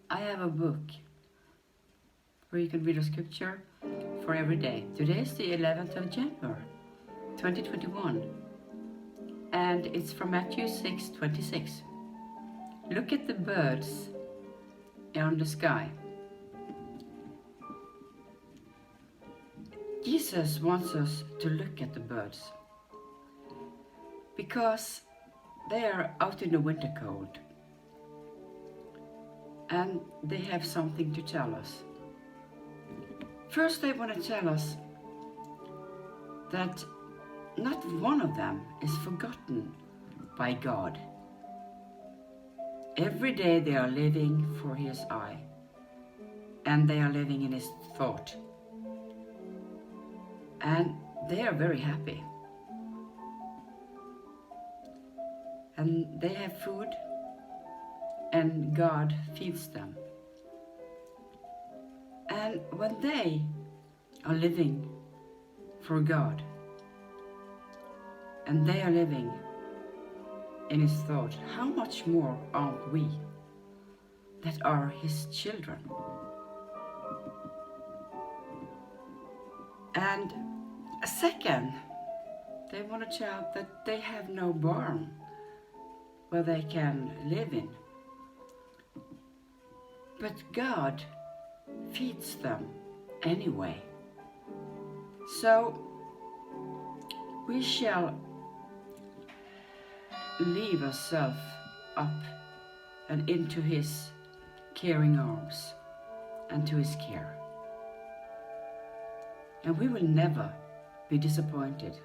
I have a book where you can read a scripture for every day. Today is the 11th of January, 2021, and it's from Matthew 6:26. Look at the birds on the sky. Jesus wants us to look at the birds because they are out in the winter cold and they have something to tell us. First, they want to tell us that not one of them is forgotten by God. Every day they are living for His eye, and they are living in His thought. And they are very happy. And they have food, and God feeds them. And when they are living for God, and they are living in His thought, how much more aren't we that are His children? And second, they want to tell that they have no barn where they can live in. But God feeds them anyway. So we shall leave ourselves up and into His caring arms and to His care. And we will never be disappointed